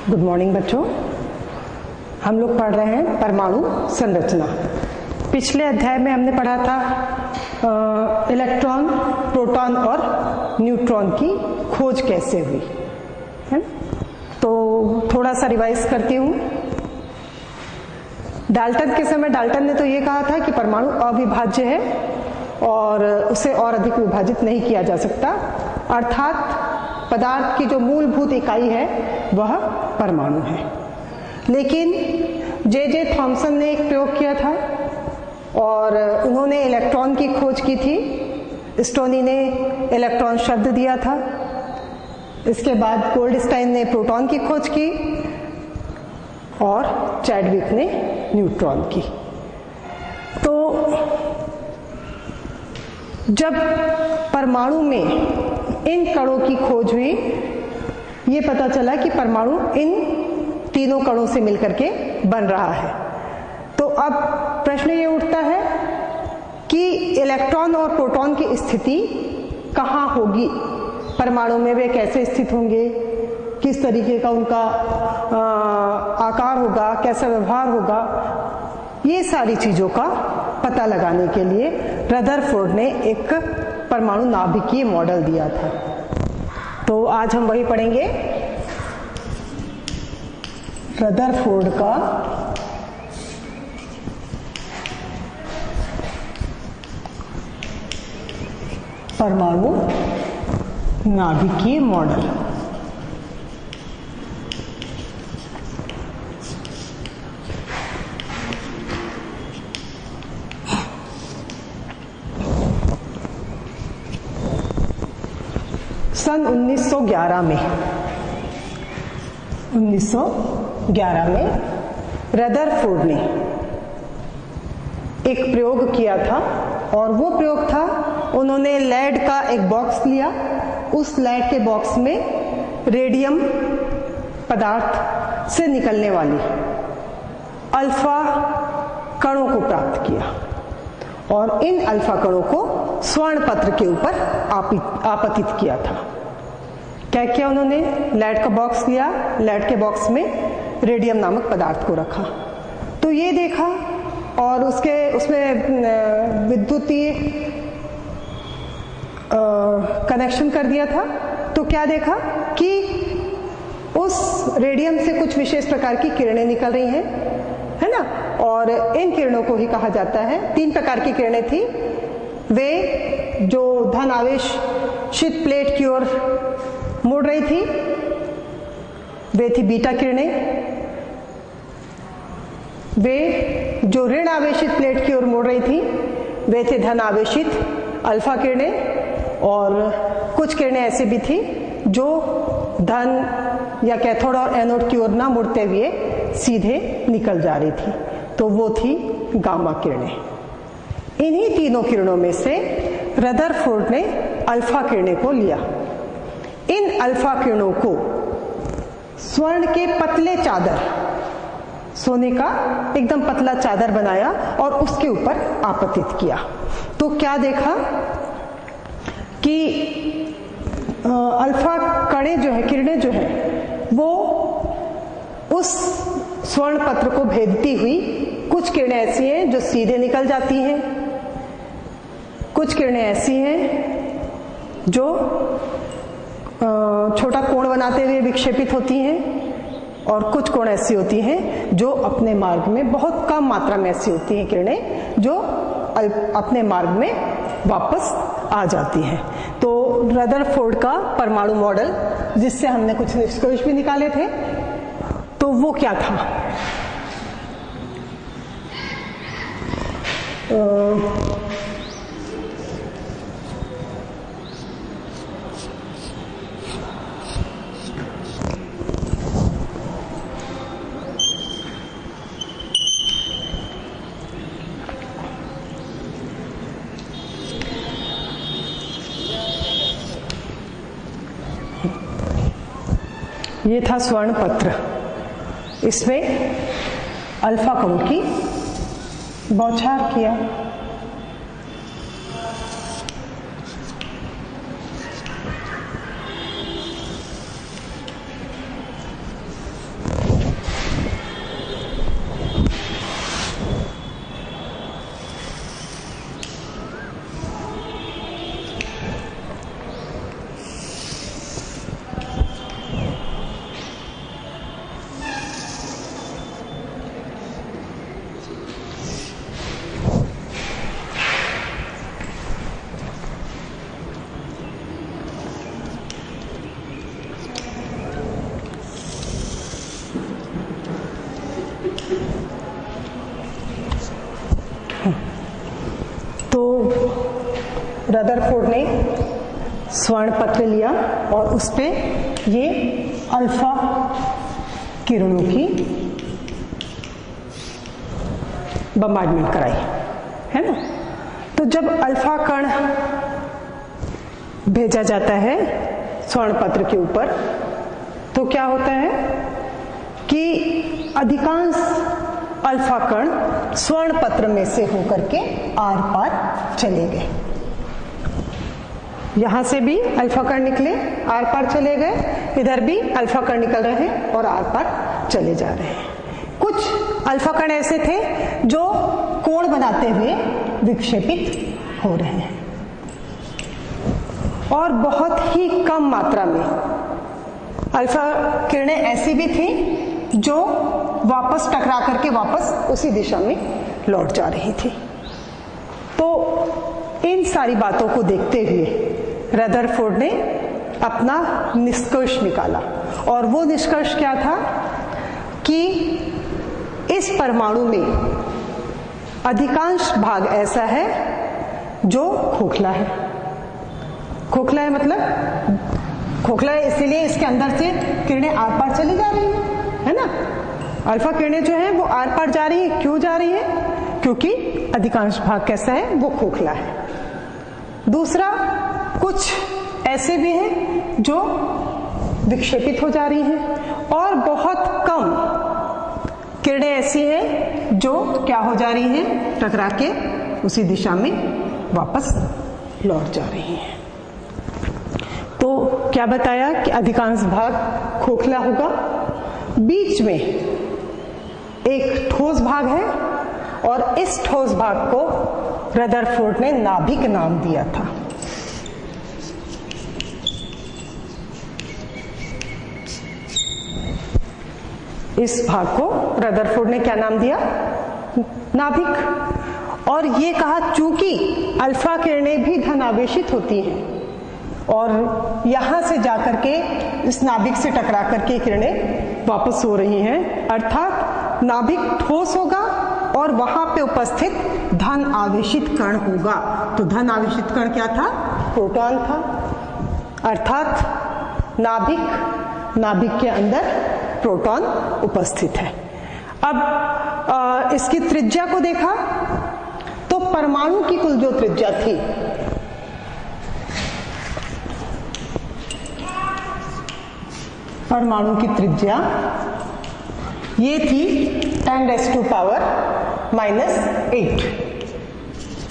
Good morning बच्चों। हम लोग पढ़ रहे हैं परमाणु संरचना। पिछले अध्याय में हमने पढ़ा था इलेक्ट्रॉन, प्रोटॉन और न्यूट्रॉन की खोज कैसे हुई है ना। तो थोड़ा सा रिवाइज करती हूँ। डाल्टन के समय डाल्टन ने तो ये कहा था कि परमाणु अविभाज्य है और उसे और अधिक विभाजित नहीं किया जा सकता, अर्थात पदार्थ की जो मूलभूत इकाई है वह परमाणु है। लेकिन जे थॉमसन ने एक प्रयोग किया था और उन्होंने इलेक्ट्रॉन की खोज की थी। स्टोनी ने इलेक्ट्रॉन शब्द दिया था। इसके बाद गोल्डस्टाइन ने प्रोटॉन की खोज की और चैडविक ने न्यूट्रॉन की। तो जब परमाणु में इन कणों की खोज हुई, ये पता चला कि परमाणु इन तीनों कणों से मिलकर के बन रहा है। तो अब प्रश्न ये उठता है कि इलेक्ट्रॉन और प्रोटॉन की स्थिति कहाँ होगी, परमाणु में वे कैसे स्थित होंगे, किस तरीके का उनका आकार होगा, कैसा व्यवहार होगा, ये सारी चीजों का पता लगाने के लिए रदरफोर्ड ने एक परमाणु नाभिकीय मॉडल दिया था। तो आज हम वही पढ़ेंगे, रदरफोर्ड का परमाणु नाभिकीय मॉडल। सन 1911 में रदरफोर्ड ने एक प्रयोग किया था और वो प्रयोग था, उन्होंने लेड का एक बॉक्स लिया। उस लेड के बॉक्स में रेडियम पदार्थ से निकलने वाली अल्फा कणों को प्राप्त किया और इन अल्फा कणों को स्वर्ण पत्र के ऊपर आपतित किया था। क्या किया उन्होंने? लेड का बॉक्स लिया, लेड के बॉक्स में रेडियम नामक पदार्थ को रखा, तो ये देखा और उसमें विद्युतीय कनेक्शन कर दिया था। तो क्या देखा कि उस रेडियम से कुछ विशेष प्रकार की किरणें निकल रही हैं, है ना। और इन किरणों को ही कहा जाता है, 3 प्रकार की किरणें थी। वे जो धन आवेश शीत प्लेट की ओर मुड़ रही थी वे थी बीटा किरणें। वे जो ऋण आवेशित प्लेट की ओर मुड़ रही थी वे थे धन आवेशित अल्फा किरणें। और कुछ किरणें ऐसी भी थी जो धन या कैथोड और एनोड की ओर ना मुड़ते हुए सीधे निकल जा रही थी, तो वो थी गामा किरणें। इन्हीं तीनों किरणों में से रदरफोर्ड ने अल्फा किरणें को लिया। इन अल्फा किरणों को स्वर्ण के पतले चादर, सोने का एकदम पतला चादर बनाया और उसके ऊपर आपतित किया। तो क्या देखा कि अल्फा कणें जो है, किरणें जो है, वो उस स्वर्ण पत्र को भेदती हुई कुछ किरणें ऐसी हैं जो सीधे निकल जाती हैं, कुछ किरणें ऐसी हैं जो छोटा कोण बनाते हुए विक्षेपित होती हैं और कुछ कोण ऐसी होती हैं जो अपने मार्ग में, बहुत कम मात्रा में ऐसी होती हैं किरणें जो अपने मार्ग में वापस आ जाती हैं। तो रदरफोर्ड का परमाणु मॉडल, जिससे हमने कुछ निष्कर्ष भी निकाले थे, तो वो क्या था? ये था स्वर्ण पत्र। इसमें अल्फा कणों की बौछार किया। रदरफोर्ड ने स्वर्ण पत्र लिया और उस पे ये अल्फा किरणों की बम्बार्डमेंट कराई, है ना। तो जब अल्फा कण भेजा जाता है स्वर्ण पत्र के ऊपर तो क्या होता है कि अधिकांश अल्फा कण स्वर्ण पत्र में से होकर के आर पार चले गए। यहां से भी अल्फा कण निकले, आर पार चले गए, इधर भी अल्फा कण निकल रहे हैं और आर पार चले जा रहे हैं। कुछ अल्फा कण ऐसे थे जो कोण बनाते हुए विक्षेपित हो रहे हैं और बहुत ही कम मात्रा में अल्फा किरणें ऐसी भी थी जो वापस टकरा करके वापस उसी दिशा में लौट जा रही थी। तो इन सारी बातों को देखते हुए रदरफोर्ड ने अपना निष्कर्ष निकाला और वो निष्कर्ष क्या था कि इस परमाणु में अधिकांश भाग ऐसा है जो खोखला है। खोखला है मतलब खोखला है इसीलिए इसके अंदर से किरणें आर पार चली जा रही है ना। अल्फा किरणें जो है वो आर पार जा रही है, क्यों जा रही है? क्योंकि अधिकांश भाग कैसा है, वो खोखला है। दूसरा, कुछ ऐसे भी हैं जो विक्षेपित हो जा रही हैं और बहुत कम किरणें ऐसी हैं जो क्या हो जा रही हैं, टकरा के उसी दिशा में वापस लौट जा रही हैं। तो क्या बताया कि अधिकांश भाग खोखला होगा, बीच में एक ठोस भाग है और इस ठोस भाग को रदरफोर्ड ने नाभिक नाम दिया था। इस भाग को रदरफोर्ड ने क्या नाम दिया? नाभिक। और ये कहा चूंकि अल्फा किरणें भी धनावेशित होती हैं और यहां से जाकर के इस नाभिक से टकरा करके किरणें वापस हो रही हैं, अर्थात नाभिक ठोस होगा और वहां पे उपस्थित धन आवेशित कण होगा। तो धन आवेशित कण क्या था? प्रोटॉन था। अर्थात नाभिक के अंदर प्रोटॉन उपस्थित है। अब इसकी त्रिज्या को देखा तो परमाणु की कुल जो त्रिज्या थी परमाणु की त्रिज्या ये थी 10⁻⁻⁸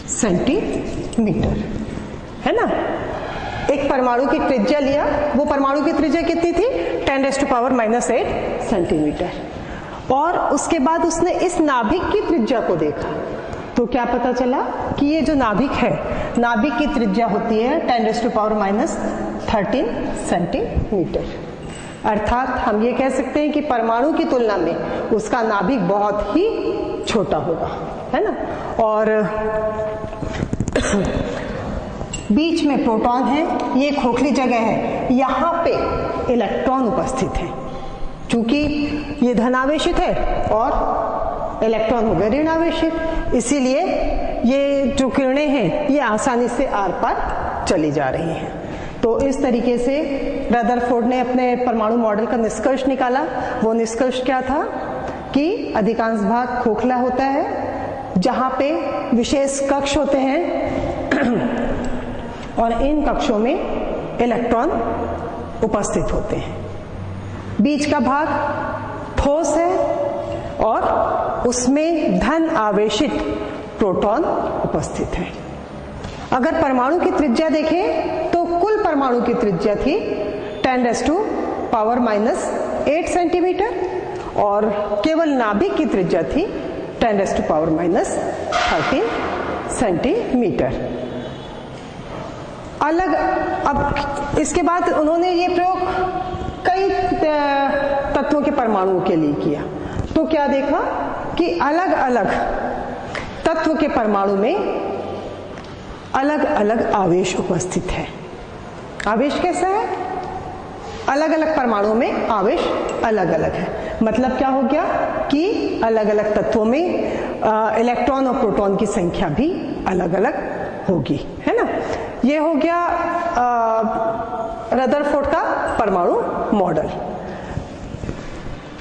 सेंटीमीटर, है ना। एक परमाणु की त्रिज्या लिया, वो परमाणु की त्रिज्या कितनी थी? 10⁻⁻8 सेंटीमीटर। और उसके बाद उसने इस नाभिक की त्रिज्या को देखा तो क्या पता चला कि ये जो नाभिक है, नाभिक की त्रिज्या होती है 10⁻13 सेंटीमीटर। अर्थात हम ये कह सकते हैं कि परमाणु की तुलना में उसका नाभिक बहुत ही छोटा होगा, है ना। और बीच में प्रोटॉन है, ये खोखली जगह है, यहाँ पे इलेक्ट्रॉन उपस्थित है। चूंकि ये धनावेशित है और इलेक्ट्रॉन हो गए ऋणावेशित, इसीलिए ये जो किरणें हैं ये आसानी से आर पार चली जा रही हैं। तो इस तरीके से रदरफोर्ड ने अपने परमाणु मॉडल का निष्कर्ष निकाला। वो निष्कर्ष क्या था कि अधिकांश भाग खोखला होता है जहां पे विशेष कक्ष होते हैं और इन कक्षों में इलेक्ट्रॉन उपस्थित होते हैं। बीच का भाग ठोस है और उसमें धन आवेशित प्रोटॉन उपस्थित है। अगर परमाणु की त्रिज्या देखें तो कुल परमाणु की त्रिज्या थी 10⁻⁻8 सेंटीमीटर और केवल नाभिक की त्रिज्या थी 10⁻⁻13 सेंटीमीटर। अलग अब इसके बाद उन्होंने ये प्रयोग कई तत्वों के परमाणुओं के लिए किया। तो क्या देखा कि अलग अलग तत्व के परमाणु में अलग अलग आवेश उपस्थित है। आवेश कैसा है? अलग अलग परमाणुओं में आवेश अलग अलग है। मतलब क्या हो गया कि अलग अलग तत्वों में इलेक्ट्रॉन और प्रोटॉन की संख्या भी अलग अलग होगी, है ना। ये हो गया रदरफोर्ड का परमाणु मॉडल।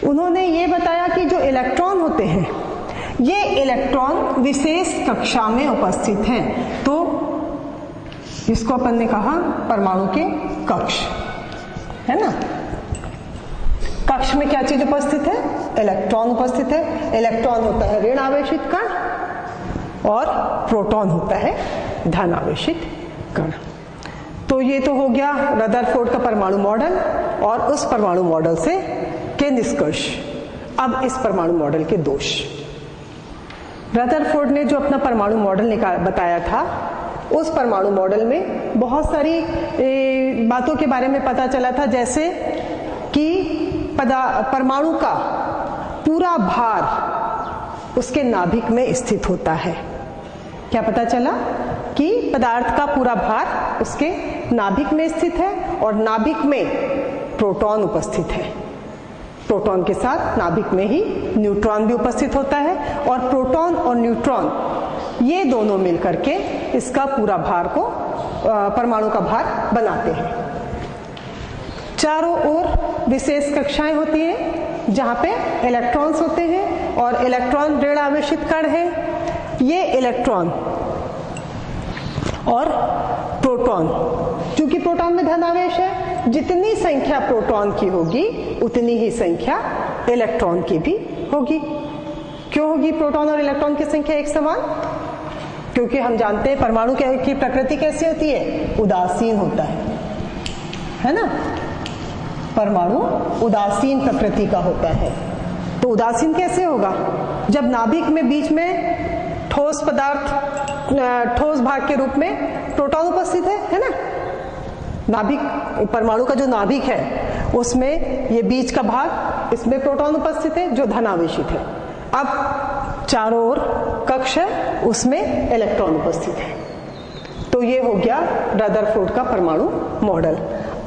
उन्होंने ये बताया कि जो इलेक्ट्रॉन होते हैं, ये इलेक्ट्रॉन विशेष कक्षा में उपस्थित हैं। तो इसको अपन ने कहा परमाणु के कक्ष, है ना। कक्ष में क्या चीज उपस्थित है? इलेक्ट्रॉन उपस्थित है। इलेक्ट्रॉन होता है ऋण आवेशित कण और प्रोटॉन होता है धन आवेशित कण। तो ये तो हो गया रदरफोर्ड का परमाणु मॉडल और उस परमाणु मॉडल से के निष्कर्ष। अब इस परमाणु मॉडल के दोष। रदरफोर्ड ने जो अपना परमाणु मॉडल बताया था, उस परमाणु मॉडल में बहुत सारी बातों के बारे में पता चला था, जैसे कि परमाणु का पूरा भार उसके नाभिक में स्थित होता है। क्या पता चला? कि पदार्थ का पूरा भार उसके नाभिक में स्थित है और नाभिक में प्रोटॉन उपस्थित है। प्रोटॉन के साथ नाभिक में ही न्यूट्रॉन भी उपस्थित होता है और प्रोटॉन और न्यूट्रॉन ये दोनों मिलकर के इसका पूरा भार को परमाणु का भार बनाते हैं। चारों ओर विशेष कक्षाएं होती हैं जहां पे इलेक्ट्रॉन्स होते हैं और इलेक्ट्रॉन ऋण आवेशित कण है। ये इलेक्ट्रॉन और प्रोटॉन, चूंकि प्रोटॉन में धन आवेश है, जितनी संख्या प्रोटॉन की होगी उतनी ही संख्या इलेक्ट्रॉन की भी होगी। क्यों होगी प्रोटॉन और इलेक्ट्रॉन की संख्या एक समान? क्योंकि हम जानते हैं परमाणु की प्रकृति कैसी होती है? उदासीन होता है ना। परमाणु उदासीन प्रकृति का होता है। तो उदासीन कैसे होगा? जब नाभिक में बीच में ठोस पदार्थ, ठोस भाग के रूप में प्रोटॉन उपस्थित है ना। नाभिक, परमाणु का जो नाभिक है उसमें ये बीच का भाग, इसमें प्रोटॉन उपस्थित है जो धनावेशित है। अब चारों ओर कक्ष है, उसमें इलेक्ट्रॉन उपस्थित है। तो ये हो गया रदरफोर्ड का परमाणु मॉडल।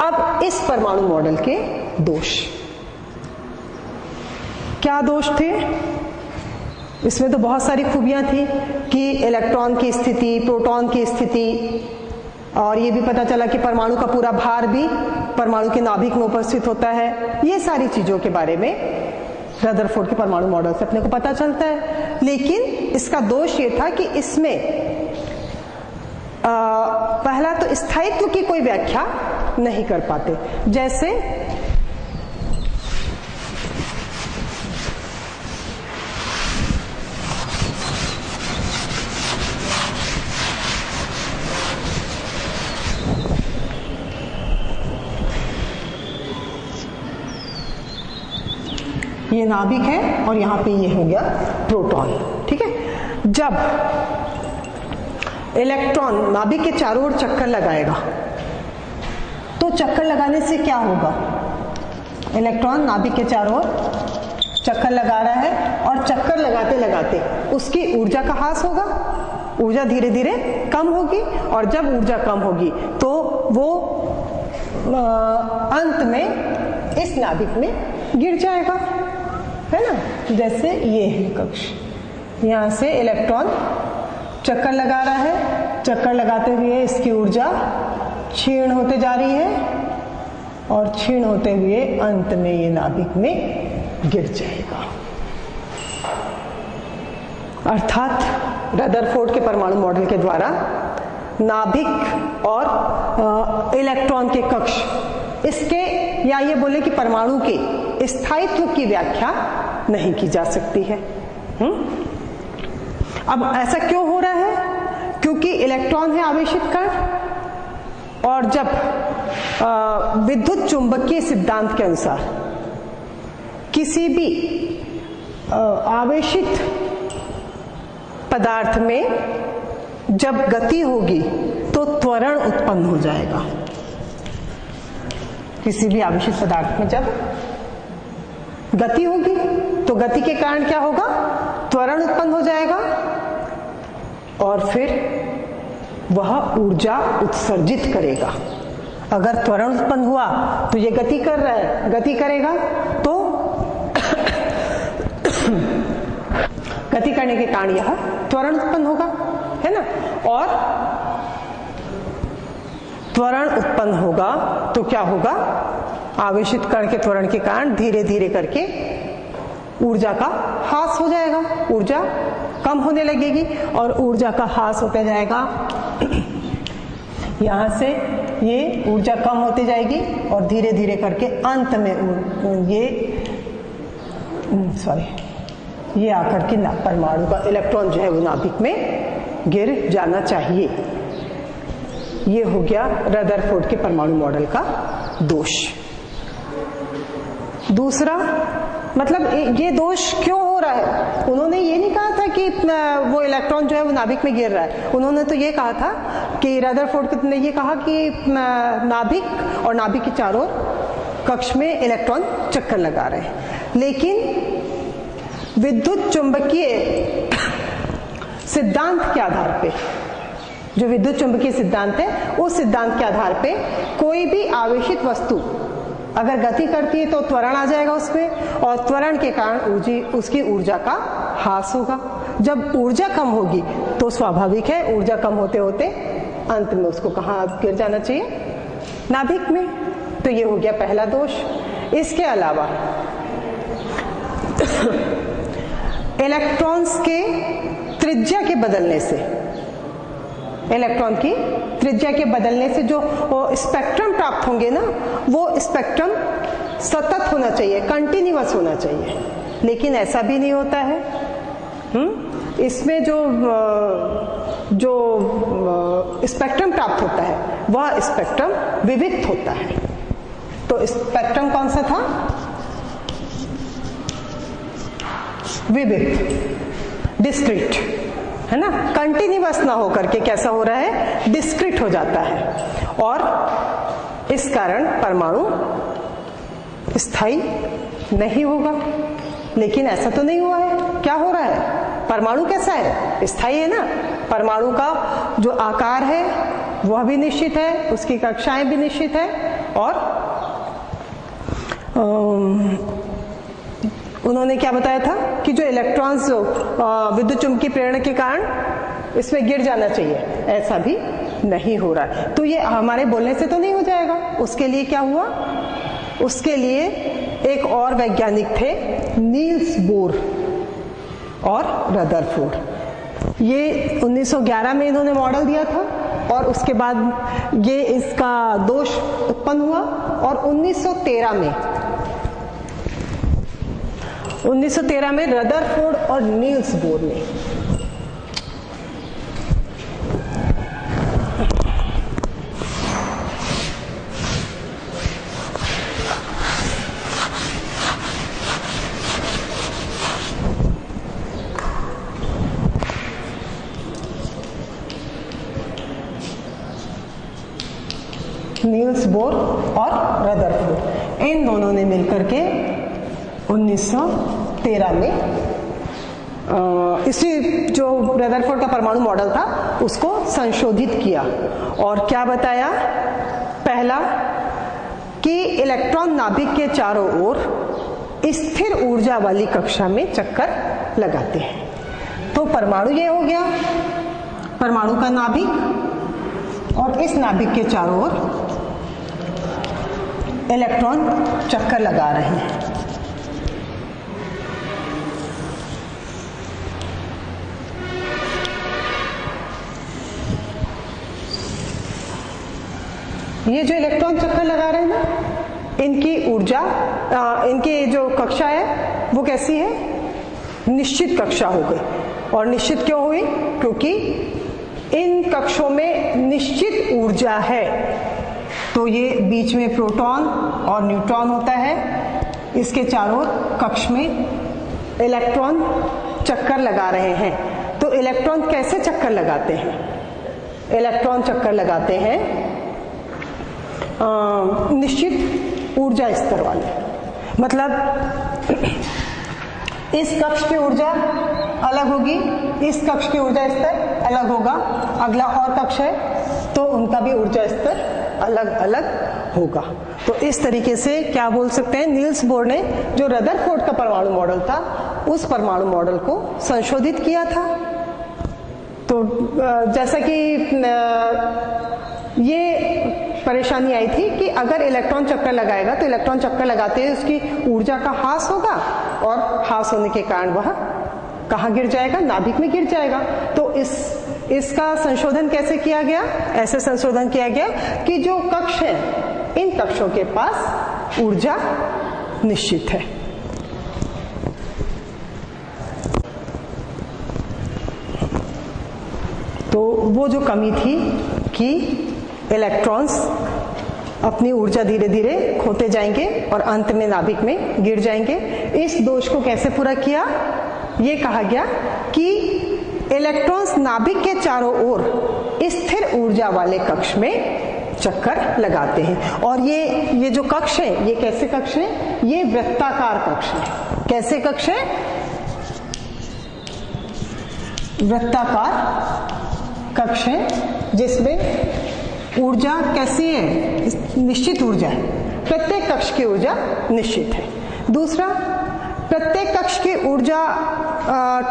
अब इस परमाणु मॉडल के दोष क्या दोष थे? इसमें तो बहुत सारी खूबियां थी कि इलेक्ट्रॉन की स्थिति, प्रोटॉन की स्थिति, और ये भी पता चला कि परमाणु का पूरा भार भी परमाणु के नाभिक में उपस्थित होता है। ये सारी चीजों के बारे में रदरफोर्ड के परमाणु मॉडल से अपने को पता चलता है। लेकिन इसका दोष ये था कि इसमें पहला तो स्थायित्व की कोई व्याख्या नहीं कर पाते। जैसे ये नाभिक है और यहां पे ये हो गया प्रोटॉन, ठीक है। जब इलेक्ट्रॉन नाभिक के चारों ओर चक्कर लगाएगा तो चक्कर लगाने से क्या होगा? इलेक्ट्रॉन नाभिक के चारों ओर चक्कर लगा रहा है और चक्कर लगाते लगाते उसकी ऊर्जा का ह्रास होगा, ऊर्जा धीरे धीरे कम होगी, और जब ऊर्जा कम होगी तो वो अंत में इस नाभिक में गिर जाएगा, है ना। जैसे ये है कक्ष, यहां से इलेक्ट्रॉन चक्कर लगा रहा है, चक्कर लगाते हुए इसकी ऊर्जा क्षीण होते जा रही है और क्षीण होते हुए अंत में ये नाभिक में गिर जाएगा। अर्थात रदरफोर्ड के परमाणु मॉडल के द्वारा नाभिक और इलेक्ट्रॉन के कक्ष, इसके या ये बोले कि परमाणु के स्थायित्व की व्याख्या नहीं की जा सकती है। अब ऐसा क्यों हो रहा है? क्योंकि इलेक्ट्रॉन है आवेशित कण, और जब विद्युत चुंबकीय सिद्धांत के अनुसार किसी भी आवेशित पदार्थ में जब गति होगी तो त्वरण उत्पन्न हो जाएगा। किसी भी आवेशित पदार्थ में जब गति होगी तो गति के कारण क्या होगा? त्वरण उत्पन्न हो जाएगा और फिर वह ऊर्जा उत्सर्जित करेगा। अगर त्वरण उत्पन्न हुआ तो ये गति कर रहा है, गति करेगा तो गति करने के कारण यह त्वरण उत्पन्न होगा, है ना। और त्वरण उत्पन्न होगा तो क्या होगा, आवेशित कण के त्वरण के कारण धीरे धीरे करके ऊर्जा का ह्रास हो जाएगा, ऊर्जा कम होने लगेगी और ऊर्जा का ह्रास होता जाएगा। यहां से ये ऊर्जा कम होती जाएगी और धीरे धीरे करके अंत में ये आकर के परमाणु का इलेक्ट्रॉन जो है वो नाभिक में गिर जाना चाहिए। ये हो गया रदरफोर्ड के परमाणु मॉडल का दोष। दूसरा, मतलब ये दोष क्यों हो रहा है, उन्होंने ये नहीं कहा था कि वो इलेक्ट्रॉन जो है वो नाभिक में गिर रहा है, उन्होंने तो ये कहा था कि रदरफोर्ड ने ये कहा कि नाभिक और नाभिक के चारों कक्ष में इलेक्ट्रॉन चक्कर लगा रहे हैं। लेकिन विद्युत चुंबकीय सिद्धांत के आधार पे, जो विद्युत चुंबकीय सिद्धांत है, उस सिद्धांत के आधार पे कोई भी आवेशित वस्तु अगर गति करती है तो त्वरण आ जाएगा उसमें, और त्वरण के कारण उसकी ऊर्जा का ह्रास होगा। जब ऊर्जा कम होगी तो स्वाभाविक है ऊर्जा कम होते होते अंत में उसको कहाँ गिर जाना चाहिए, नाभिक में। तो ये हो गया पहला दोष। इसके अलावा इलेक्ट्रॉन्स के त्रिज्या के बदलने से, इलेक्ट्रॉन की त्रिज्या के बदलने से जो स्पेक्ट्रम प्राप्त होंगे ना, वो स्पेक्ट्रम सतत होना चाहिए, कंटिन्यूअस होना चाहिए, लेकिन ऐसा भी नहीं होता है। इसमें जो स्पेक्ट्रम प्राप्त होता है वह स्पेक्ट्रम विविक्त होता है। तो स्पेक्ट्रम कौन सा था, विविक्त, डिस्क्रीट, है ना, कंटिन्यूअस ना होकर के कैसा हो रहा है, डिस्क्रीट हो जाता है, और इस कारण परमाणु स्थायी नहीं होगा। लेकिन ऐसा तो नहीं हुआ है, क्या हो रहा है, परमाणु कैसा है, स्थायी है ना। परमाणु का जो आकार है वह भी निश्चित है, उसकी कक्षाएं भी निश्चित है, और उन्होंने क्या बताया था कि जो इलेक्ट्रॉन्स विद्युत चुंबकीय प्रेरण के कारण इसमें गिर जाना चाहिए, ऐसा भी नहीं हो रहा है। तो ये हमारे बोलने से तो नहीं हो जाएगा। उसके लिए क्या हुआ, उसके लिए एक और वैज्ञानिक थे, नील्स बोर और रदरफोर्ड। ये 1911 में इन्होंने मॉडल दिया था, और उसके बाद ये इसका दोष उत्पन्न हुआ, और 1913 में रदरफोर्ड और नील्स बोर ने नील्स बोर और रदरफोर्ड, इन दोनों ने मिलकर के 1913 में इसी जो रदरफोर्ड का परमाणु मॉडल था उसको संशोधित किया, और क्या बताया, पहला कि इलेक्ट्रॉन नाभिक के चारों ओर स्थिर ऊर्जा वाली कक्षा में चक्कर लगाते हैं। तो परमाणु ये हो गया, परमाणु का नाभिक, और इस नाभिक के चारों ओर इलेक्ट्रॉन चक्कर लगा रहे हैं। ये जो इलेक्ट्रॉन चक्कर लगा रहे हैं ना, इनकी ऊर्जा, इनकी जो कक्षा है वो कैसी है, निश्चित कक्षा हो गई। और निश्चित क्यों हुई, क्योंकि इन कक्षों में निश्चित ऊर्जा है। तो ये बीच में प्रोटॉन और न्यूट्रॉन होता है, इसके चारों कक्ष में इलेक्ट्रॉन चक्कर लगा रहे हैं। तो इलेक्ट्रॉन कैसे चक्कर लगाते हैं, इलेक्ट्रॉन चक्कर लगाते हैं निश्चित ऊर्जा स्तर वाले, मतलब इस कक्ष की ऊर्जा अलग होगी, इस कक्ष की ऊर्जा स्तर अलग होगा, अगला और कक्ष है तो उनका भी ऊर्जा स्तर अलग अलग होगा। तो इस तरीके से क्या बोल सकते हैं, नील्स बोर ने जो रदरफोर्ड का परमाणु मॉडल था उस परमाणु मॉडल को संशोधित किया था। तो जैसा कि ये परेशानी आई थी कि अगर इलेक्ट्रॉन चक्कर लगाएगा तो इलेक्ट्रॉन चक्कर लगाते हुए उसकी ऊर्जा का ह्रास होगा और ह्रास होने के कारण वह कहाँ गिर जाएगा, नाभिक में गिर जाएगा। तो इसका संशोधन कैसे किया गया? ऐसे संशोधन किया गया कि जो कक्ष है इन कक्षों के पास ऊर्जा निश्चित है। तो वो जो कमी थी कि इलेक्ट्रॉन्स अपनी ऊर्जा धीरे धीरे खोते जाएंगे और अंत में नाभिक में गिर जाएंगे, इस दोष को कैसे पूरा किया? ये कहा गया कि इलेक्ट्रॉन्स नाभिक के चारों ओर स्थिर ऊर्जा वाले कक्ष में चक्कर लगाते हैं। और ये जो कक्ष है, ये कैसे कक्ष है? ये वृत्ताकार कक्ष है। कैसे कक्ष है? वृत्ताकार कक्ष है जिसमें ऊर्जा कैसी है? निश्चित ऊर्जा है। प्रत्येक कक्ष की ऊर्जा निश्चित है। दूसरा, प्रत्येक कक्ष की ऊर्जा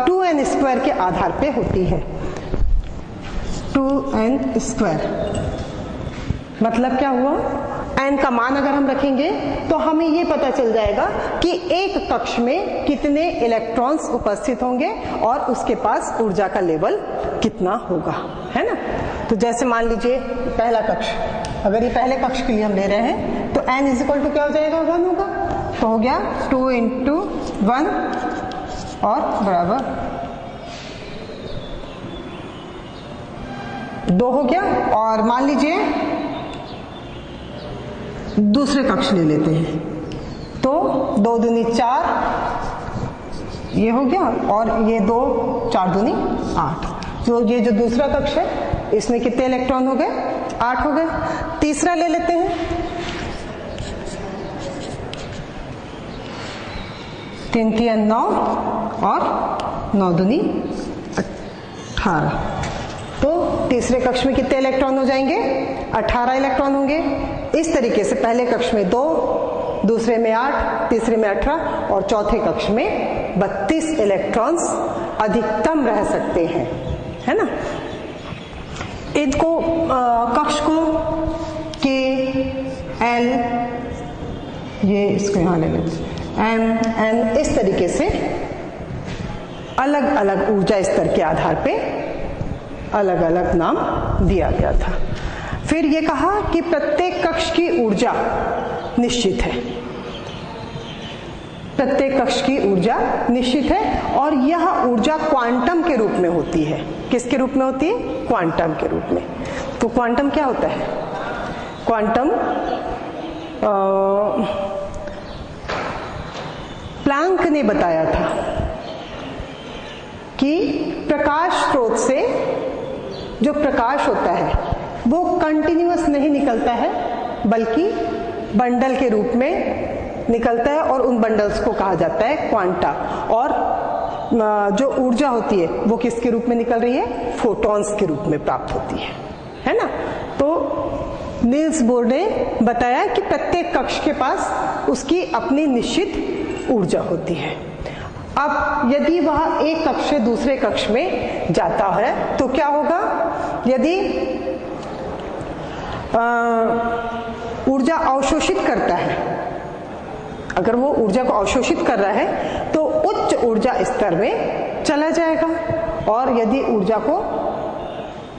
2n² के आधार पे होती है। 2n²। मतलब क्या हुआ? n का मान अगर हम रखेंगे तो हमें ये पता चल जाएगा कि एक कक्ष में कितने इलेक्ट्रॉन्स उपस्थित होंगे और उसके पास ऊर्जा का लेवल कितना होगा, है ना। तो जैसे मान लीजिए पहला कक्ष, अगर ये पहले कक्ष के लिए हम ले रहे हैं तो n = क्या हो जाएगा? 1 होगा। तो हो गया 2 × 1 और बराबर 2 हो गया। और मान लीजिए दूसरे कक्ष ले लेते हैं तो 2 दूनी 4 ये हो गया और ये 2 4 दूनी 8। तो ये जो दूसरा कक्ष है इसमें कितने इलेक्ट्रॉन हो गए? 8 हो गए। तीसरा ले लेते हैं, 3 × 3 = 9 और 9 दूनी 18। तो तीसरे कक्ष में कितने इलेक्ट्रॉन हो जाएंगे? 18 इलेक्ट्रॉन होंगे। इस तरीके से पहले कक्ष में 2, दूसरे में 8, तीसरे में 18 और चौथे कक्ष में 32 इलेक्ट्रॉन्स अधिकतम रह सकते हैं, है ना। इनको कक्ष को K, L, ये इसको यहाँ ले लेते हैं, M, N, इस तरीके से अलग अलग ऊर्जा स्तर के आधार पे अलग अलग नाम दिया गया था। फिर ये कहा कि प्रत्येक कक्ष की ऊर्जा निश्चित है। प्रत्येक कक्ष की ऊर्जा निश्चित है और यह ऊर्जा क्वांटम के रूप में होती है। किसके रूप में होती है? क्वांटम के रूप में। तो क्वांटम क्या होता है? क्वांटम प्लैंक ने बताया था कि प्रकाश स्रोत से जो प्रकाश होता है वो कंटिन्यूअस नहीं निकलता है बल्कि बंडल के रूप में निकलता है और उन बंडल्स को कहा जाता है क्वांटा। और जो ऊर्जा होती है वो किसके रूप में निकल रही है? फोटॉन्स के रूप में प्राप्त होती है ना। तो नील्स बोर ने बताया कि प्रत्येक कक्ष के पास उसकी अपनी निश्चित ऊर्जा होती है। अब यदि वह एक कक्ष से दूसरे कक्ष में जाता है तो क्या होगा? यदि ऊर्जा अवशोषित करता है, अगर वो ऊर्जा को अवशोषित कर रहा है तो उच्च ऊर्जा स्तर में चला जाएगा और यदि ऊर्जा को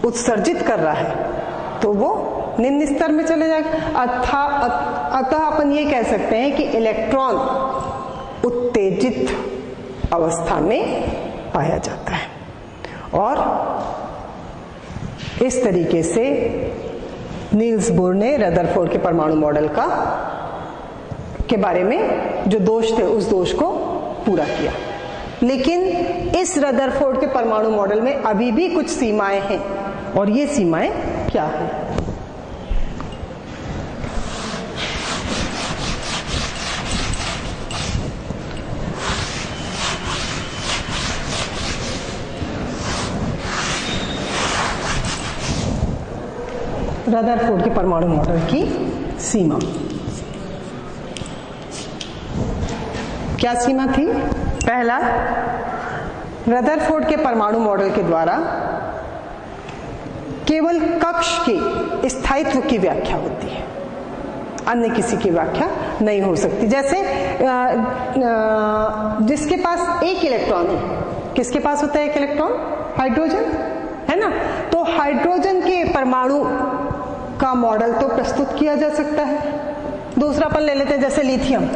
उत्सर्जित कर रहा है तो वो निम्न स्तर में चले जाएगा। अतः अपन ये कह सकते हैं कि इलेक्ट्रॉन उत्तेजित अवस्था में पाया जाता है। और इस तरीके से नील्स बोर ने रदरफोर्ड के परमाणु मॉडल के बारे में जो दोष थे उस दोष को पूरा किया। लेकिन इस रदरफोर्ड के परमाणु मॉडल में अभी भी कुछ सीमाएं हैं और ये सीमाएं क्या हैं? रदरफोर्ड के परमाणु मॉडल की सीमा क्या सीमा थी? पहला, रदरफोर्ड के परमाणु मॉडल के द्वारा केवल कक्ष के स्थायित्व की व्याख्या होती है, अन्य किसी की व्याख्या नहीं हो सकती। जैसे जिसके पास एक इलेक्ट्रॉन है, किसके पास होता है एक इलेक्ट्रॉन? हाइड्रोजन, है ना। तो हाइड्रोजन के परमाणु का मॉडल तो प्रस्तुत किया जा सकता है। दूसरा अपन ले लेते हैं, जैसे लिथियम,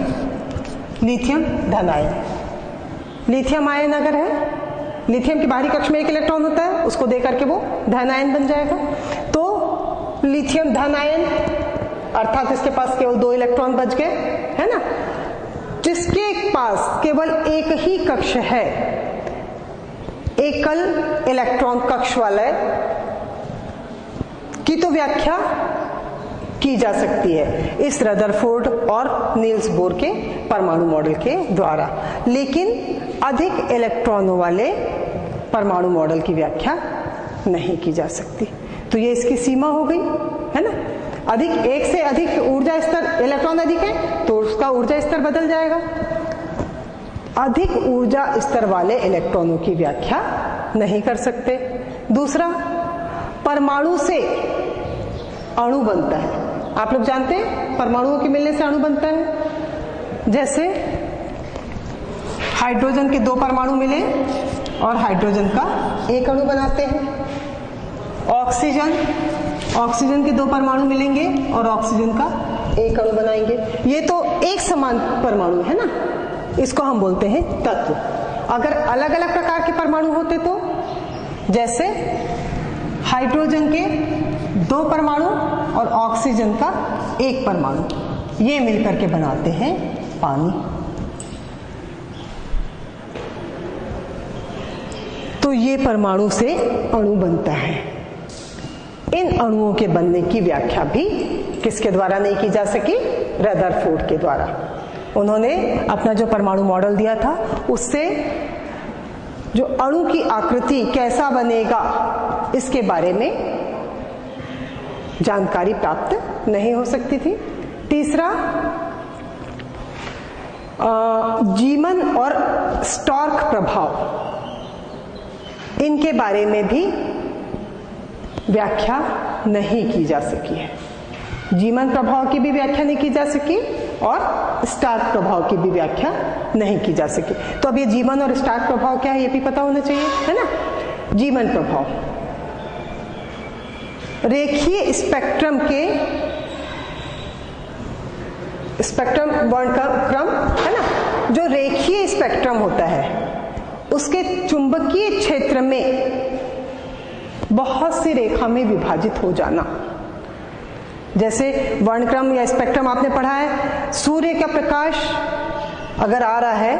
लिथियम धन आयन। लिथियम आयन अगर है, लिथियम के बाहरी कक्ष में एक इलेक्ट्रॉन होता है, उसको दे करके वो धन आयन बन जाएगा। तो लिथियम धन आयन अर्थात इसके पास केवल 2 इलेक्ट्रॉन बच गए, है ना। जिसके पास केवल एक ही कक्ष है, एकल इलेक्ट्रॉन कक्ष वाला की तो व्याख्या की जा सकती है इस रदरफोर्ड और नील्स बोर के परमाणु मॉडल के द्वारा, लेकिन अधिक इलेक्ट्रॉनों वाले परमाणु मॉडल की व्याख्या नहीं की जा सकती। तो ये इसकी सीमा हो गई, है ना। अधिक, एक से अधिक ऊर्जा स्तर, इलेक्ट्रॉन अधिक है तो उसका ऊर्जा स्तर बदल जाएगा। अधिक ऊर्जा स्तर वाले इलेक्ट्रॉनों की व्याख्या नहीं कर सकते। दूसरा, परमाणु से अणु बनता है। आप लोग जानते हैं परमाणुओं के मिलने से अणु बनता है। जैसे हाइड्रोजन के 2 परमाणु मिले और हाइड्रोजन का एक अणु बनाते हैं। ऑक्सीजन, ऑक्सीजन के 2 परमाणु मिलेंगे और ऑक्सीजन का एक अणु बनाएंगे। ये तो एक समान परमाणु है ना, इसको हम बोलते हैं तत्व। अगर अलग अलग प्रकार के परमाणु होते तो, जैसे हाइड्रोजन के 2 परमाणु और ऑक्सीजन का एक परमाणु, ये मिलकर के बनाते हैं पानी। तो ये परमाणु से अणु बनता है। इन अणुओं के बनने की व्याख्या भी किसके द्वारा नहीं की जा सकी? रदरफोर्ड के द्वारा। उन्होंने अपना जो परमाणु मॉडल दिया था उससे जो अणु की आकृति कैसा बनेगा इसके बारे में जानकारी प्राप्त नहीं हो सकती थी। तीसरा, जीमन और स्टॉर्क प्रभाव, इनके बारे में भी व्याख्या नहीं की जा सकी है। जीमन प्रभाव की भी व्याख्या नहीं की जा सकी और स्टार्क प्रभाव की भी व्याख्या नहीं की जा सकी। तो अब ये जीमन और स्टार्क प्रभाव क्या है ये भी पता होना चाहिए, है ना। जीमन प्रभाव रेखीय स्पेक्ट्रम के, स्पेक्ट्रम वर्णक्रम है ना, जो रेखीय स्पेक्ट्रम होता है उसके चुंबकीय क्षेत्र में बहुत सी रेखा में विभाजित हो जाना। जैसे वर्णक्रम या स्पेक्ट्रम आपने पढ़ा है, सूर्य का प्रकाश अगर आ रहा है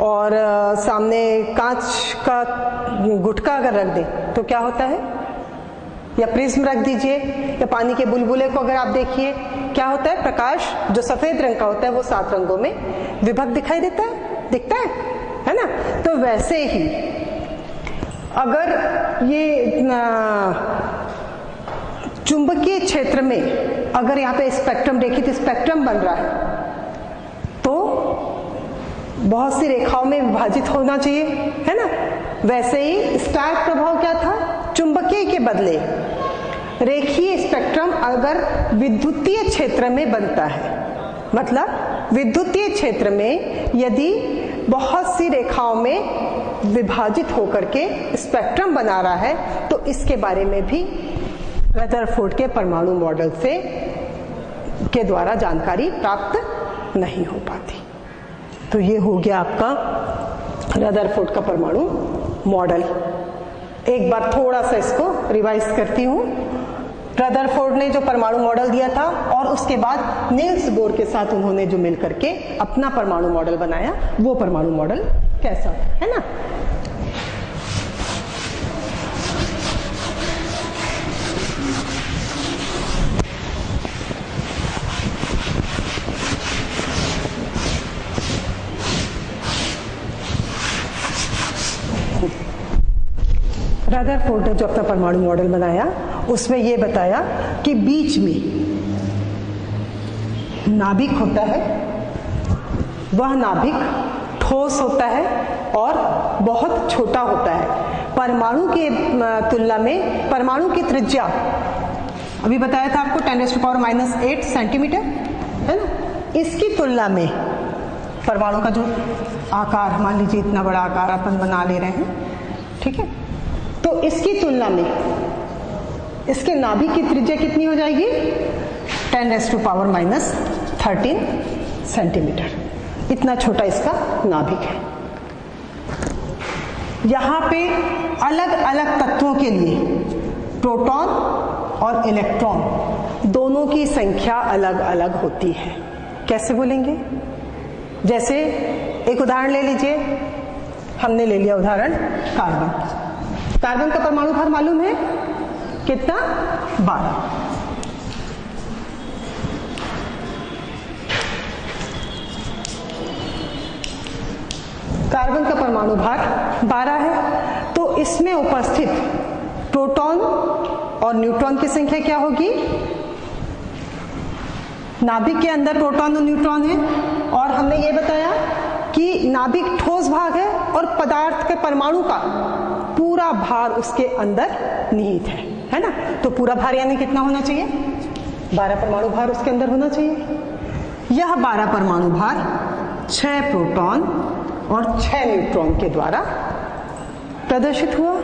और सामने कांच का गुटका अगर रख दे तो क्या होता है, या प्रिज्म रख दीजिए, या पानी के बुलबुले को अगर आप देखिए, क्या होता है, प्रकाश जो सफेद रंग का होता है वो 7 रंगों में विभक्त दिखाई देता है, दिखता है ना। तो वैसे ही अगर ये चुंबकीय क्षेत्र में अगर यहाँ पे स्पेक्ट्रम रेखित स्पेक्ट्रम बन रहा है तो बहुत सी रेखाओं में विभाजित होना चाहिए, है ना। वैसे ही स्टार्क प्रभाव क्या था, चुंबकीय के बदले रेखीय स्पेक्ट्रम अगर विद्युतीय क्षेत्र में बनता है, मतलब विद्युतीय क्षेत्र में यदि बहुत सी रेखाओं में विभाजित होकर के स्पेक्ट्रम बना रहा है तो इसके बारे में भी रदरफोर्ड के परमाणु मॉडल से के द्वारा जानकारी प्राप्त नहीं हो पाती। तो ये हो गया आपका रदरफोर्ड का परमाणु मॉडल। एक बार थोड़ा सा इसको रिवाइज करती हूँ। रदरफोर्ड ने जो परमाणु मॉडल दिया था और उसके बाद नील्स बोर के साथ उन्होंने जो मिलकर के अपना परमाणु मॉडल बनाया, वो परमाणु मॉडल कैसा है ना। रदरफोर्ड ने जो अपना परमाणु मॉडल बनाया उसमें यह बताया कि बीच में नाभिक होता है, वह नाभिक ठोस होता है और बहुत छोटा होता है। परमाणु के तुलना में परमाणु की त्रिज्या अभी बताया था आपको 10⁻⁻8 सेंटीमीटर, है ना। इसकी तुलना में परमाणु का जो आकार, मान लीजिए इतना बड़ा आकार अपन बना ले रहे हैं, ठीक है, तो इसकी तुलना में इसके नाभिक की त्रिज्या कितनी हो जाएगी? 10⁻⁻13 सेंटीमीटर। इतना छोटा इसका नाभिक है। यहां पे अलग अलग तत्वों के लिए प्रोटॉन और इलेक्ट्रॉन दोनों की संख्या अलग अलग होती है। कैसे बोलेंगे? जैसे एक उदाहरण ले लीजिए, हमने ले लिया उदाहरण कार्बन। कार्बन का परमाणु भार मालूम है कितना? 12। कार्बन का परमाणु भार 12 है, तो इसमें उपस्थित प्रोटॉन और न्यूट्रॉन की संख्या क्या होगी? नाभिक के अंदर प्रोटॉन और न्यूट्रॉन है, और हमने ये बताया कि नाभिक ठोस भाग है और पदार्थ के परमाणु का पूरा भार उसके अंदर निहित है ना। तो पूरा भार यानी कितना होना चाहिए? 12 परमाणु भार उसके अंदर होना चाहिए। यह 12 परमाणु भार 6 प्रोटॉन और 6 न्यूट्रॉन के द्वारा प्रदर्शित हुआ,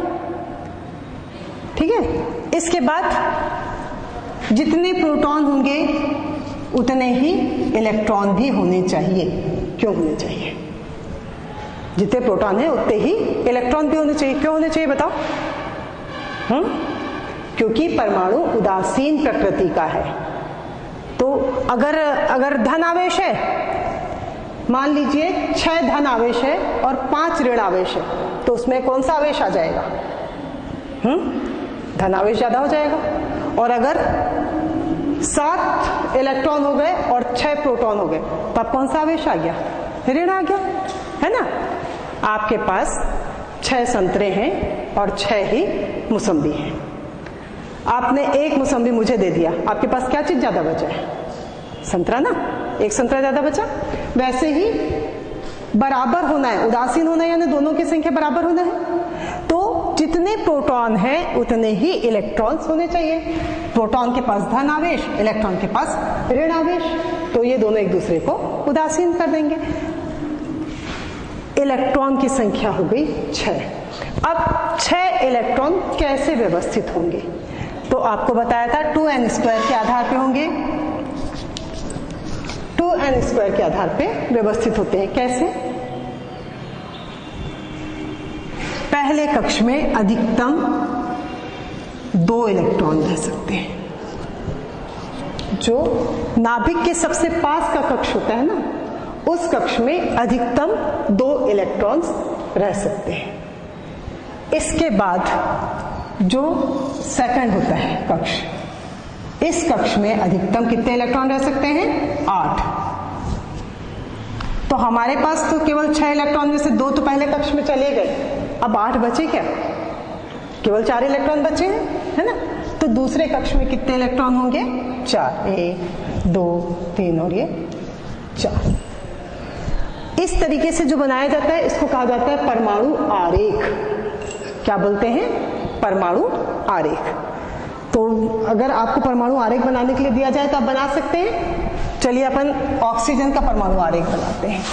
ठीक है। इसके बाद जितने प्रोटॉन होंगे उतने ही इलेक्ट्रॉन भी होने चाहिए। क्यों होने चाहिए? जितने प्रोटॉन है उतने ही इलेक्ट्रॉन भी होने चाहिए। क्यों होने चाहिए बताओ? क्योंकि परमाणु उदासीन प्रकृति का है। तो अगर धन आवेश है, मान लीजिए 6 धन आवेश है और 5 ऋण आवेश है, तो उसमें कौन सा आवेश आ जाएगा? धन आवेश ज्यादा हो जाएगा। और अगर 7 इलेक्ट्रॉन हो गए और 6 प्रोटॉन हो गए, तब कौन सा आवेश आ गया? ऋण आ गया, है ना। आपके पास 6 संतरे हैं और 6 ही मौसम्बी हैं। आपने एक मौसम्बी मुझे दे दिया, आपके पास क्या चीज ज्यादा बचा है? संतरा ना, एक संतरा ज्यादा बचा। वैसे ही बराबर होना है, उदासीन होना है, यानी दोनों की संख्या बराबर होना है। तो जितने प्रोटॉन हैं उतने ही इलेक्ट्रॉन्स होने चाहिए। प्रोटॉन के पास धन आवेश, इलेक्ट्रॉन के पास ऋण आवेश, तो ये दोनों एक दूसरे को उदासीन कर देंगे। इलेक्ट्रॉन की संख्या हो गई 6। अब 6 इलेक्ट्रॉन कैसे व्यवस्थित होंगे? तो आपको बताया था 2n² के आधार पे होंगे। 2n² के आधार पे व्यवस्थित होते हैं। कैसे? पहले कक्ष में अधिकतम 2 इलेक्ट्रॉन रह सकते हैं। जो नाभिक के सबसे पास का कक्ष होता है ना, उस कक्ष में अधिकतम 2 इलेक्ट्रॉन्स रह सकते हैं। इसके बाद जो सेकंड होता है कक्ष, इस कक्ष में अधिकतम कितने इलेक्ट्रॉन रह सकते हैं? 8। तो हमारे पास तो केवल 6 इलेक्ट्रॉन में से 2 तो पहले कक्ष में चले गए, अब 8 बचे क्या? केवल 4 इलेक्ट्रॉन बचे हैं, है ना। तो दूसरे कक्ष में कितने इलेक्ट्रॉन होंगे? 4। 1 2 3 और ये 4। इस तरीके से जो बनाया जाता है इसको कहा जाता है परमाणु आरेख। क्या बोलते हैं? परमाणु आरेख। तो अगर आपको परमाणु आरेख बनाने के लिए दिया जाए तो आप बना सकते हैं। चलिए अपन ऑक्सीजन का परमाणु आरेख बनाते हैं।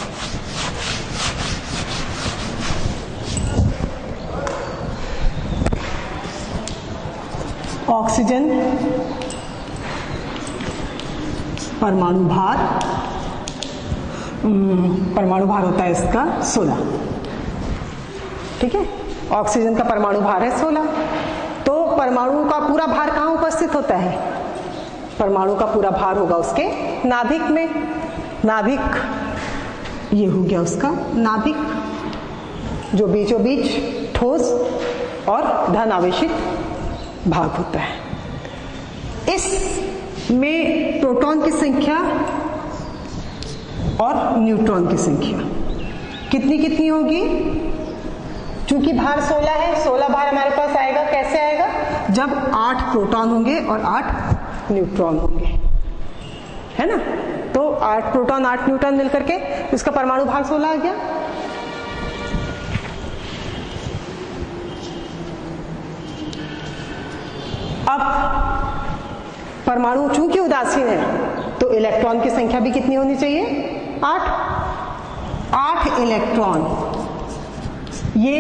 ऑक्सीजन परमाणु भार होता है इसका 16, ठीक है। ऑक्सीजन का परमाणु भार है 16। तो परमाणु का पूरा भार कहाँ उपस्थित होता है? परमाणु का पूरा भार होगा उसके नाभिक में। नाभिक ये हो गया उसका नाभिक, जो बीचों बीच ठोस और धन आवेशित भाग होता है। इसमें प्रोटॉन की संख्या और न्यूट्रॉन की संख्या कितनी कितनी होगी? चूंकि भार 16 है, 16 भार हमारे पास आएगा। कैसे आएगा? जब 8 प्रोटॉन होंगे और 8 न्यूट्रॉन होंगे, है ना। तो 8 प्रोटॉन 8 न्यूट्रॉन मिलकर के इसका परमाणु भार 16 आ गया। अब परमाणु चूंकि उदासीन है तो इलेक्ट्रॉन की संख्या भी कितनी होनी चाहिए? 8 इलेक्ट्रॉन। ये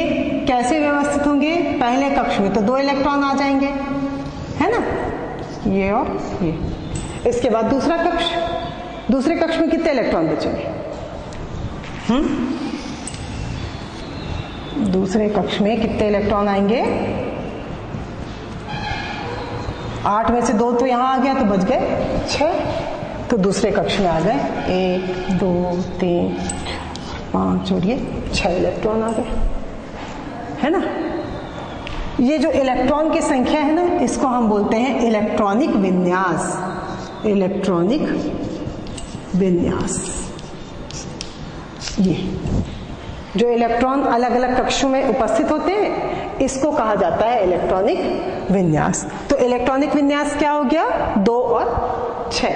कैसे व्यवस्थित होंगे? पहले कक्ष में तो 2 इलेक्ट्रॉन आ जाएंगे, है ना, ये और ये। इसके बाद दूसरा कक्ष, दूसरे कक्ष में कितने इलेक्ट्रॉन बचेंगे? दूसरे कक्ष में कितने इलेक्ट्रॉन आएंगे? 8 में से 2 तो यहां आ गया तो बच गए 6, तो दूसरे कक्ष में आ गए 1 2 3 5 और ये 6 इलेक्ट्रॉन आ गए, है ना। ये जो इलेक्ट्रॉन की संख्या है ना, इसको हम बोलते हैं इलेक्ट्रॉनिक विन्यास। इलेक्ट्रॉनिक विन्यास, ये जो इलेक्ट्रॉन अलग अलग कक्षों में उपस्थित होते हैं इसको कहा जाता है इलेक्ट्रॉनिक विन्यास। तो इलेक्ट्रॉनिक विन्यास क्या हो गया? 2 और 6।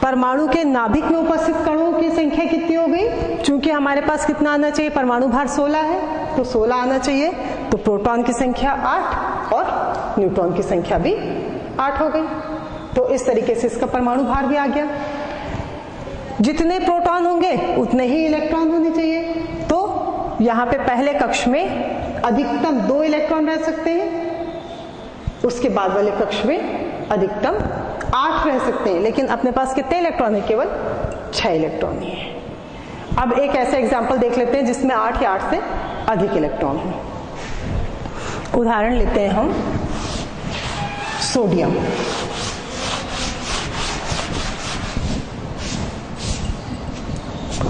परमाणु के नाभिक में उपस्थित कणों की संख्या कितनी हो गई? चूंकि हमारे पास कितना आना चाहिए? परमाणु भार 16 है तो 16 आना चाहिए, तो प्रोटॉन की संख्या 8 और न्यूट्रॉन की संख्या भी 8 हो गई। तो इस तरीके से इसका परमाणु भार भी आ गया। जितने प्रोटॉन होंगे उतने ही इलेक्ट्रॉन होने चाहिए, तो यहां पे पहले कक्ष में अधिकतम 2 इलेक्ट्रॉन रह सकते हैं, उसके बाद वाले कक्ष में अधिकतम 8 रह सकते हैं, लेकिन अपने पास कितने इलेक्ट्रॉन है? केवल 6 इलेक्ट्रॉन ही है। अब एक ऐसा एग्जांपल देख लेते हैं जिसमें 8 या 8 से अधिक इलेक्ट्रॉन हो। उदाहरण लेते हैं हम सोडियम।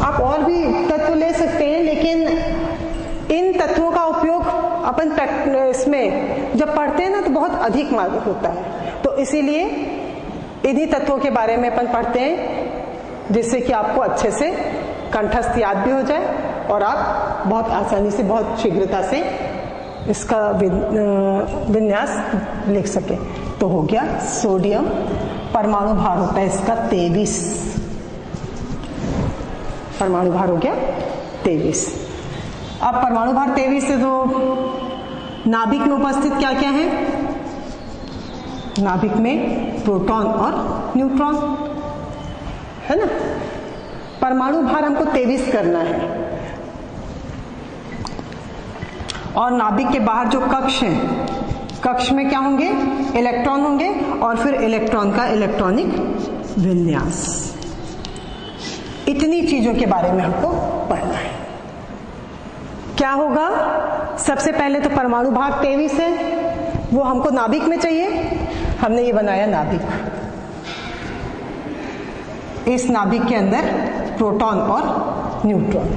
आप और भी तत्व ले सकते हैं, लेकिन इन तत्वों का उपयोग अपन इसमें जब पढ़ते हैं ना तो बहुत अधिक मालूम होता है, तो इसीलिए इन्हीं तत्वों के बारे में अपन पढ़ते हैं जिससे कि आपको अच्छे से कंठस्थ याद भी हो जाए और आप बहुत आसानी से, बहुत शीघ्रता से इसका विन्यास लिख सके। तो हो गया सोडियम, परमाणु भार होता है इसका 23, परमाणु भार हो गया 23। अब परमाणु भार 23 से तो नाभिक में उपस्थित क्या क्या है? नाभिक में प्रोटॉन और न्यूट्रॉन, है ना। परमाणु भार हमको 23 करना है, और नाभिक के बाहर जो कक्ष है, कक्ष में क्या होंगे? इलेक्ट्रॉन होंगे, और फिर इलेक्ट्रॉन का इलेक्ट्रॉनिक विन्यास। इतनी चीजों के बारे में हमको पढ़ना है। क्या होगा? सबसे पहले तो परमाणु भार 23 है, वो हमको नाभिक में चाहिए। हमने ये बनाया नाभिक, इस नाभिक के अंदर प्रोटॉन और न्यूट्रॉन।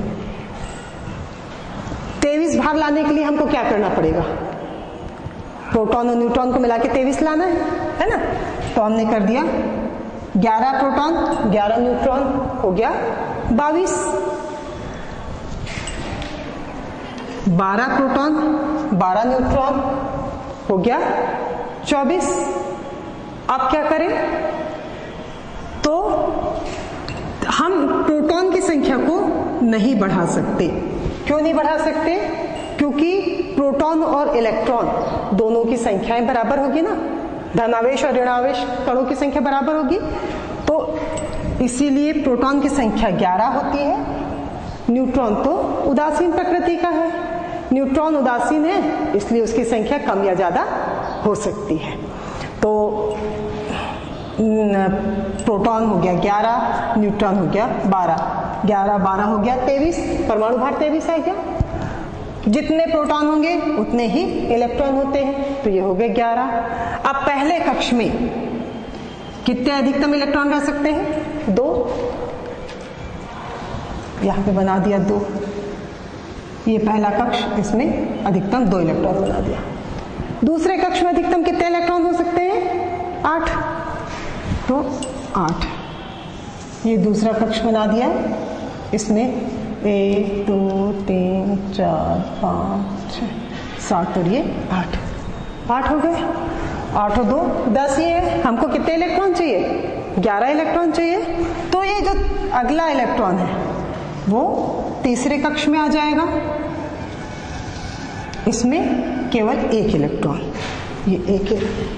23 भार लाने के लिए हमको क्या करना पड़ेगा? प्रोटॉन और न्यूट्रॉन को मिला के 23 लाना है ना। तो हमने कर दिया 11 प्रोटॉन 11 न्यूट्रॉन, हो गया 22। 12 प्रोटॉन 12 न्यूट्रॉन, हो गया 24। अब क्या करें? तो हम प्रोटॉन की संख्या को नहीं बढ़ा सकते। क्यों नहीं बढ़ा सकते? क्योंकि प्रोटॉन और इलेक्ट्रॉन दोनों की संख्याएं बराबर होगी ना, धनावेश और ऋणावेश कणों की संख्या बराबर होगी, तो इसीलिए प्रोटॉन की संख्या 11 होती है। न्यूट्रॉन तो उदासीन प्रकृति का है, न्यूट्रॉन उदासीन है, इसलिए उसकी संख्या कम या ज्यादा हो सकती है। तो प्रोटॉन हो गया 11, न्यूट्रॉन हो गया 12, 11 12 हो गया 23, परमाणु भार 23 आ गया। जितने प्रोटॉन होंगे उतने ही इलेक्ट्रॉन होते हैं, तो ये हो गए 11। अब पहले कक्ष में कितने अधिकतम इलेक्ट्रॉन रह सकते हैं? 2। यहां पे बना दिया 2, ये पहला कक्ष, इसमें अधिकतम 2 इलेक्ट्रॉन बना दिया। दूसरे कक्ष में अधिकतम कितने इलेक्ट्रॉन हो सकते हैं? 8, तो 8। ये दूसरा कक्ष बना दिया, इसमें 1 2 3 4 5 6 7 और ये 8 हो गए। 8 और 2 10 ही है। हमको कितने इलेक्ट्रॉन चाहिए? 11 इलेक्ट्रॉन चाहिए। तो ये जो अगला इलेक्ट्रॉन है वो तीसरे कक्ष में आ जाएगा, इसमें केवल 1 इलेक्ट्रॉन, ये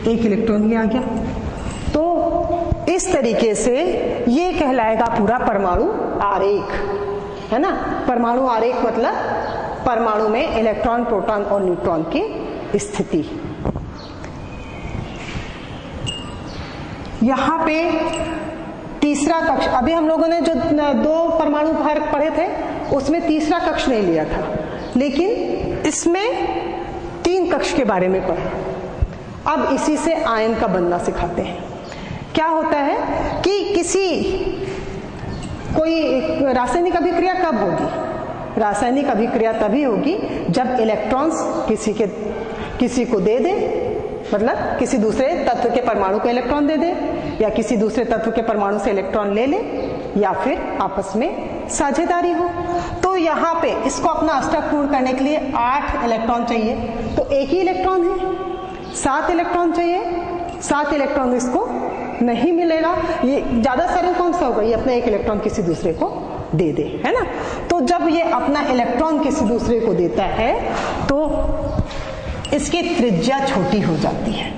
एक इलेक्ट्रॉन ही आ गया। तो इस तरीके से ये कहलाएगा पूरा परमाणु आरेख, है ना। परमाणु आरेख मतलब परमाणु में इलेक्ट्रॉन, प्रोटॉन और न्यूट्रॉन की स्थिति। यहां पे तीसरा कक्ष, अभी हम लोगों ने जो 2 परमाणु भार पढ़े थे उसमें तीसरा कक्ष नहीं लिया था, लेकिन इसमें 3 कक्ष के बारे में पढ़ा। अब इसी से आयन का बनना सिखाते हैं। क्या होता है कि कोई रासायनिक अभिक्रिया कब होगी? रासायनिक अभिक्रिया तभी होगी जब इलेक्ट्रॉन्स किसी को दे दे, मतलब किसी दूसरे तत्व के परमाणु को इलेक्ट्रॉन दे दे, या किसी दूसरे तत्व के परमाणु से इलेक्ट्रॉन ले ले, या फिर आपस में साझेदारी हो। तो यहाँ पे इसको अपना अष्टक पूर्ण करने के लिए 8 इलेक्ट्रॉन चाहिए, तो एक ही इलेक्ट्रॉन है। 7 इलेक्ट्रॉन चाहिए, 7 इलेक्ट्रॉन इसको नहीं मिलेगा। ये ज्यादा सरल कौन सा होगा? ये अपना एक इलेक्ट्रॉन किसी दूसरे को दे दे, है ना। तो जब ये अपना इलेक्ट्रॉन किसी दूसरे को देता है तो इसकी त्रिज्या छोटी हो जाती है,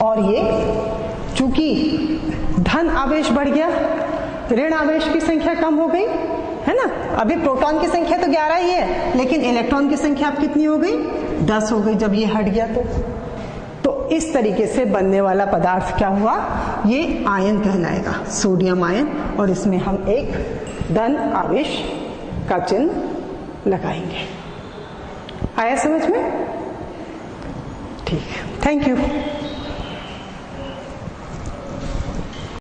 और ये चूंकि धन आवेश बढ़ गया, ऋण आवेश की संख्या कम हो गई, है ना। अभी प्रोटॉन की संख्या तो 11 ही है, लेकिन इलेक्ट्रॉन की संख्या अब कितनी हो गई? 10 हो गई जब ये हट गया। तो इस तरीके से बनने वाला पदार्थ क्या हुआ? ये आयन कहलाएगा, सोडियम आयन, और इसमें हम एक धन आवेश का चिन्ह लगाएंगे। आया समझ में? ठीक है, थैंक यू।